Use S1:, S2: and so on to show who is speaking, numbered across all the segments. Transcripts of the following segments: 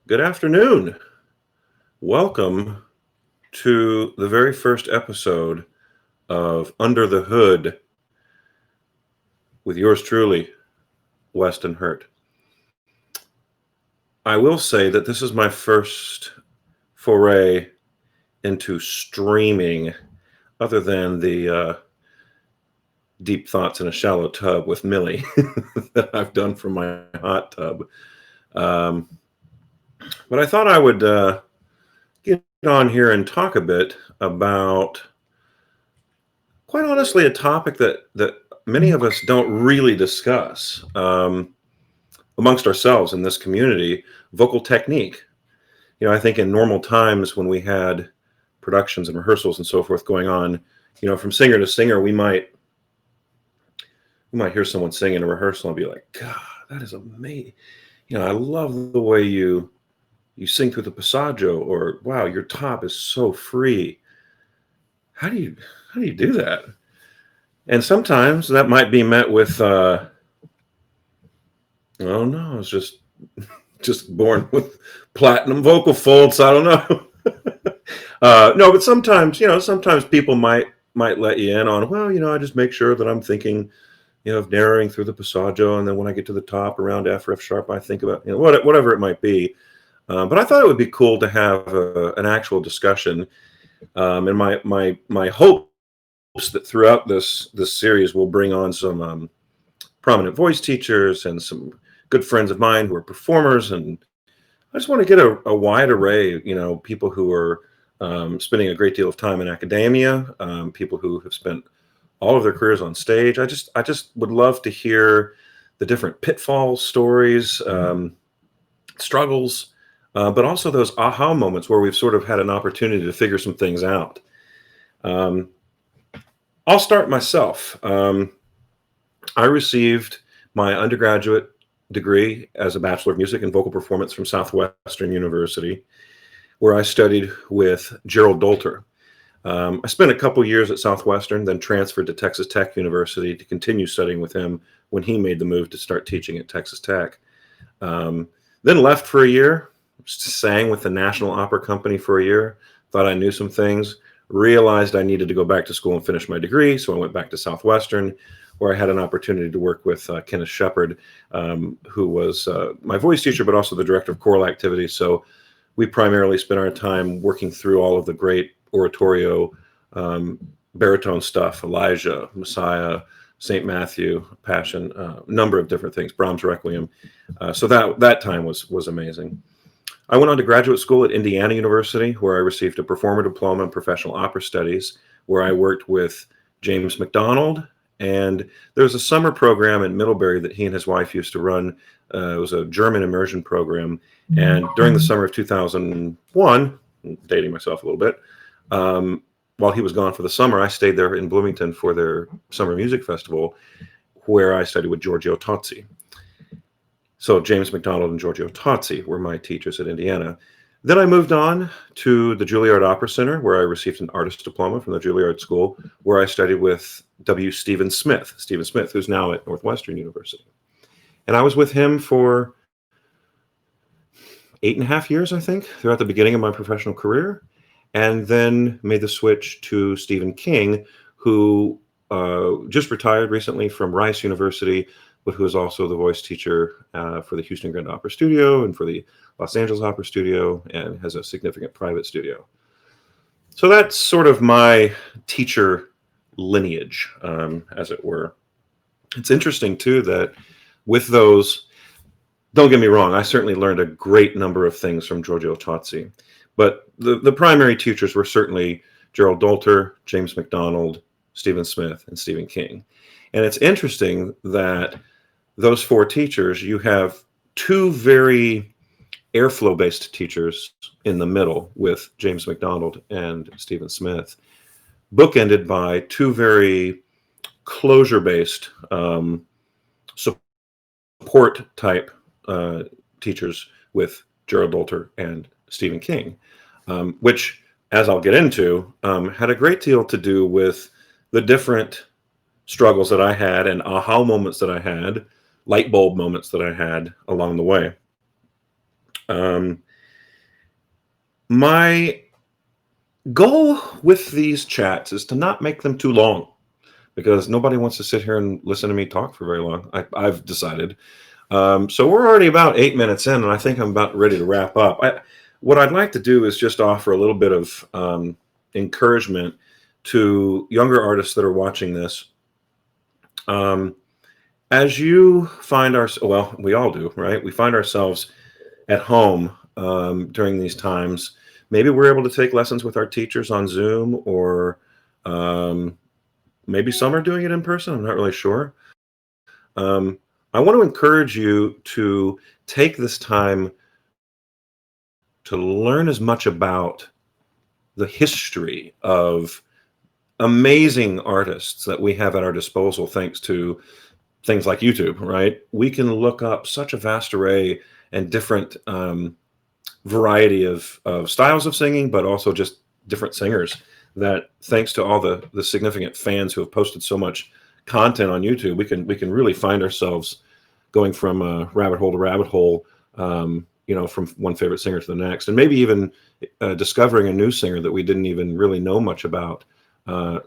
S1: Good afternoon. Welcome to the very first episode of Under the Hood with yours truly, Weston Hurt. I will say that this is my first foray into streaming, other than the deep thoughts in a shallow tub with Millie that I've done from my hot tub. Um, but I thought I would get on here and talk a bit about, quite honestly, a topic that many of us don't really discuss amongst ourselves in this community: vocal technique. I think in normal times when we had productions and rehearsals and so forth going on, from singer to singer, we might hear someone sing in a rehearsal and be like, "God, that is amazing! I love the way you sing through the passaggio," or "Wow, your top is so free. How do you how do you do that?" And sometimes that might be met with, "Oh no, it's just born with platinum vocal folds. I don't know." No, but sometimes people might let you in on, well, I just make sure that I'm thinking, of narrowing through the passaggio, and then when I get to the top around F sharp, I think about, whatever it might be. But I thought it would be cool to have an actual discussion, and my hopes that throughout this series we'll bring on some prominent voice teachers and some good friends of mine who are performers, and I just want to get a wide array, people who are spending a great deal of time in academia, people who have spent all of their careers on stage. I just would love to hear the different pitfalls, stories, struggles, but also those aha moments where we've sort of had an opportunity to figure some things out. Um, I'll start myself. I received my undergraduate degree as a Bachelor of Music and Vocal Performance from Southwestern University, where I studied with Gerald Dolter. I spent a couple years at Southwestern, then transferred to Texas Tech University to continue studying with him when he made the move to start teaching at Texas Tech. Then left for a year, sang with the National Opera Company for a year, thought I knew some things, realized I needed to go back to school and finish my degree, so I went back to Southwestern, where I had an opportunity to work with Kenneth Shepard, who was my voice teacher, but also the director of choral activities. So we primarily spent our time working through all of the great oratorio, baritone stuff: Elijah, Messiah, St. Matthew, Passion, number of different things, Brahms Requiem. So that time was amazing. I went on to graduate school at Indiana University, where I received a performer diploma in professional opera studies, where I worked with James McDonald. And there was a summer program in Middlebury that he and his wife used to run. It was a German immersion program. And during the summer of 2001, dating myself a little bit, while he was gone for the summer, I stayed there in Bloomington for their summer music festival, where I studied with Giorgio Tozzi. So James McDonald and Giorgio Tozzi were my teachers at Indiana. Then I moved on to the Juilliard Opera Center, where I received an artist diploma from the Juilliard School, where I studied with W. Stephen Smith, who's now at Northwestern University. And I was with him for 8.5 years, I think, throughout the beginning of my professional career, and then made the switch to Stephen King, who just retired recently from Rice University, but who is also the voice teacher for the Houston Grand Opera Studio and for the Los Angeles Opera Studio, and has a significant private studio. So that's sort of my teacher lineage, as it were. It's interesting, too, that with those, don't get me wrong, I certainly learned a great number of things from Giorgio Tozzi, but the primary teachers were certainly Gerald Dolter, James McDonald, Stephen Smith, and Stephen King. And it's interesting that those four teachers, you have two very airflow-based teachers in the middle with James McDonald and Stephen Smith, bookended by two very closure-based support type teachers with Gerald Dolter and Stephen King, which, as I'll get into, had a great deal to do with the different struggles that I had and aha moments that I had, light bulb moments that I had along the way. My goal with these chats is to not make them too long because nobody wants to sit here and listen to me talk for very long. I've decided. So we're already about 8 minutes in, and I think I'm about ready to wrap up. What I'd like to do is just offer a little bit of encouragement to younger artists that are watching this. Um, as you find well, we all do, right? We find ourselves at home during these times. Maybe we're able to take lessons with our teachers on Zoom, or um, maybe some are doing it in person. I'm not really sure. Um, I want to encourage you to take this time to learn as much about the history of amazing artists that we have at our disposal thanks to things like YouTube, right? We can look up such a vast array and different variety of styles of singing, but also just different singers that thanks to all the significant fans who have posted so much content on YouTube, we can really find ourselves going from rabbit hole to rabbit hole, from one favorite singer to the next, and maybe even discovering a new singer that we didn't even really know much about.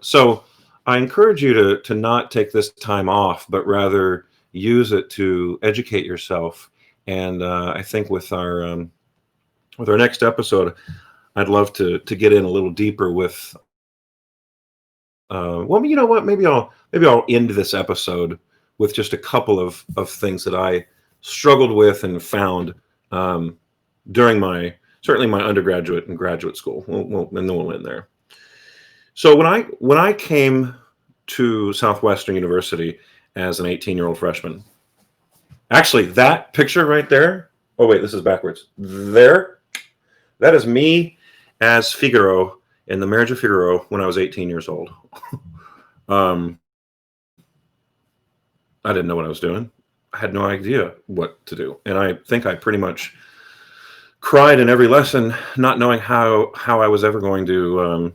S1: So I encourage you to not take this time off, but rather use it to educate yourself. And I think with our next episode, I'd love to get in a little deeper with. Well, you know what? Maybe I'll end this episode with just a couple of things that I struggled with and found um, during certainly my undergraduate and graduate school. And then we'll end there. So when I came to Southwestern University as an 18-year-old freshman, actually that picture right there. Oh wait, this is backwards. There, that is me as Figaro in The Marriage of Figaro when I was 18 years old. um, I didn't know what I was doing. I had no idea what to do, and I think I pretty much cried in every lesson, not knowing how I was ever going to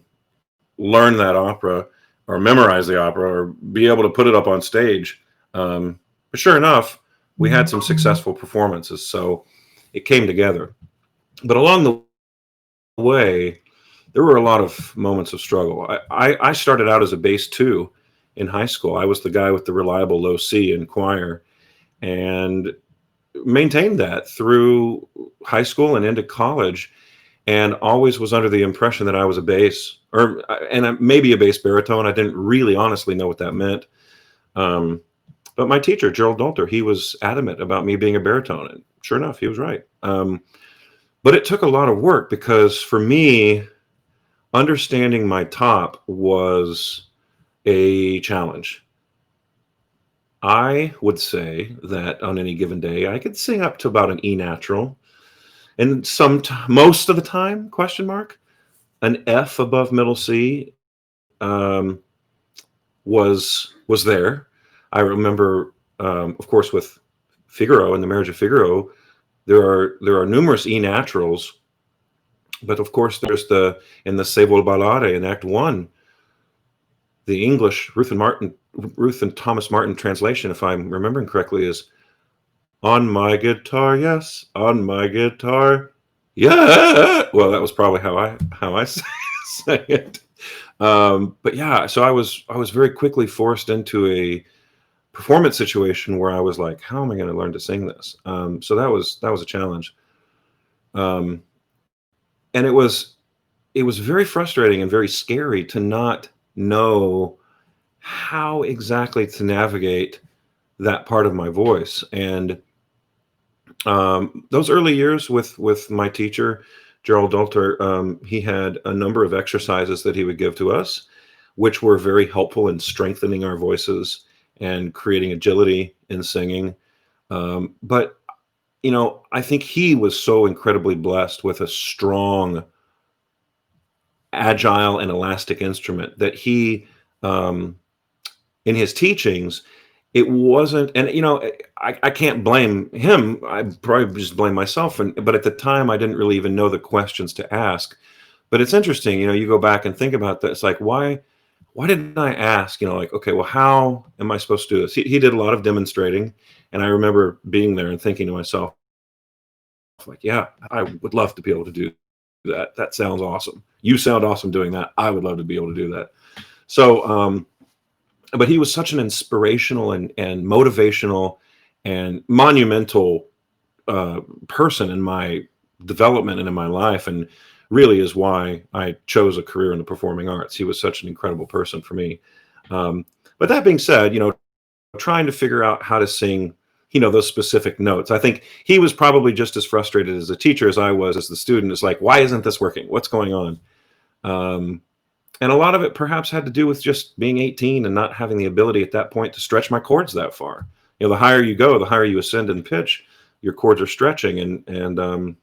S1: learn that opera or memorize the opera or be able to put it up on stage. But sure enough, we had some successful performances, so it came together. But along the way, there were a lot of moments of struggle. I started out as a bass two in high school. I was the guy with the reliable low C in choir, and maintained that through high school and into college, and always was under the impression that I was a bass, maybe a bass baritone. I didn't really honestly know what that meant. But my teacher, Gerald Dolter, he was adamant about me being a baritone, and sure enough, he was right. But it took a lot of work because for me, understanding my top was a challenge. I would say that on any given day, I could sing up to about an E natural, and most of the time, question mark, an F above middle C um, was there. I remember, of course, with Figaro and The Marriage of Figaro, there are numerous E naturals, but of course, there's in the Se vuol ballare in Act One, the English Ruth and Thomas Martin translation, if I'm remembering correctly, is on my guitar, yes, on my guitar, yeah. Well, that was probably how I sang it. But yeah, so I was very quickly forced into a performance situation where I was like, how am I going to learn to sing this? So that was a challenge, um, and it was very frustrating and very scary to not know how exactly to navigate that part of my voice. And those early years with my teacher, Gerald Dolter, he had a number of exercises that he would give to us, which were very helpful in strengthening our voices and creating agility in singing. But I think he was so incredibly blessed with a strong, agile, and elastic instrument that he, um, in his teachings, it wasn't, and I can't blame him. I probably just blame myself. But at the time, I didn't really even know the questions to ask. But it's interesting, you go back and think about that. It's like, why didn't I ask? Like, okay, well, how am I supposed to do this? He did a lot of demonstrating, and I remember being there and thinking to myself, like, yeah, I would love to be able to do that. That sounds awesome. You sound awesome doing that. I would love to be able to do that. So, but he was such an inspirational and motivational and monumental person in my development and in my life, and really is why I chose a career in the performing arts. He was such an incredible person for me. Um, but that being said, trying to figure out how to sing, those specific notes. I think he was probably just as frustrated as a teacher as I was as the student. It's like, why isn't this working? What's going on? And a lot of it perhaps had to do with just being 18 and not having the ability at that point to stretch my chords that far. The higher you go, the higher you ascend in pitch, your chords are stretching. And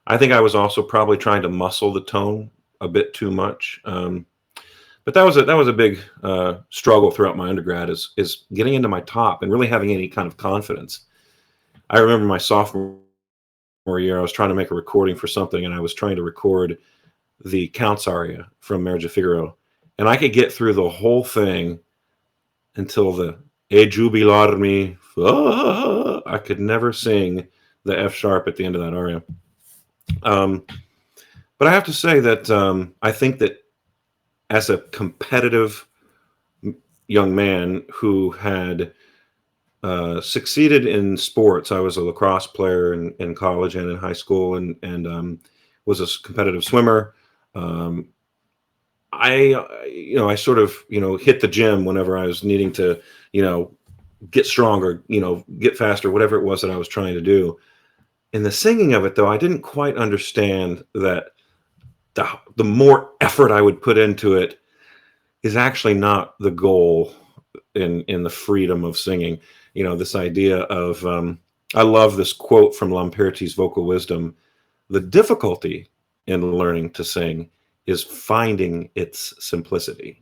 S1: I think I was also probably trying to muscle the tone a bit too much. But that was a big struggle throughout my undergrad is getting into my top and really having any kind of confidence. I remember my sophomore year, I was trying to make a recording for something, and I was trying to record the Count's aria from Marriage of Figaro, and I could get through the whole thing until the E jubilarmi. I could never sing the F sharp at the end of that aria. But I have to say that I think that as a competitive young man who had succeeded in sports, I was a lacrosse player in college and in high school, and was a competitive swimmer. I sort of, hit the gym whenever I was needing to, get stronger, get faster, whatever it was that I was trying to do. In the singing of it, though, I didn't quite understand that the more effort I would put into it is actually not the goal in the freedom of singing. This idea of, I love this quote from Lamperti's Vocal Wisdom: the difficulty in learning to sing is finding its simplicity.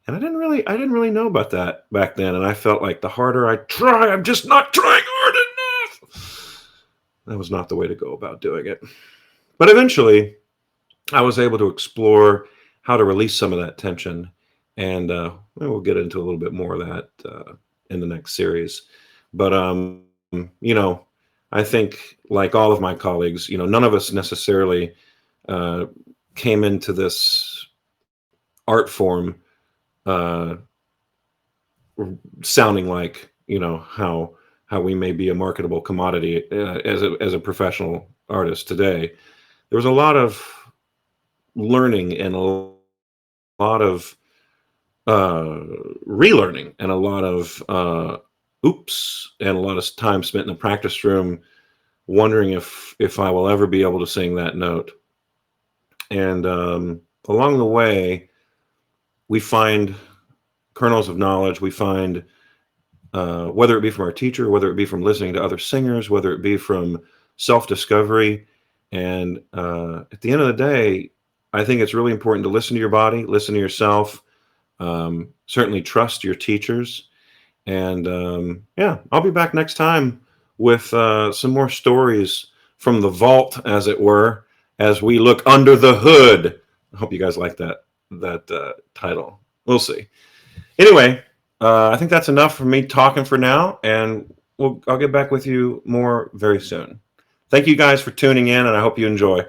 S1: And I didn't really know about that back then. And I felt like the harder I try, I'm just not trying hard enough. That was not the way to go about doing it. But eventually I was able to explore how to release some of that tension. And we'll get into a little bit more of that in the next series. But, I think, like all of my colleagues, none of us necessarily came into this art form sounding like, how we may be a marketable commodity as a professional artist today. There was a lot of learning and a lot of relearning and a lot of oops and a lot of time spent in a practice room wondering if I will ever be able to sing that note. And along the way, we find kernels of knowledge. We find, whether it be from our teacher, whether it be from listening to other singers, whether it be from self-discovery. And at the end of the day, I think it's really important to listen to your body, listen to yourself, certainly trust your teachers. And I'll be back next time with some more stories from the vault, as it were, as we look under the hood. I hope you guys like that title. We'll see. Anyway, I think that's enough for me talking for now, and I'll get back with you more very soon. Thank you guys for tuning in, and I hope you enjoy.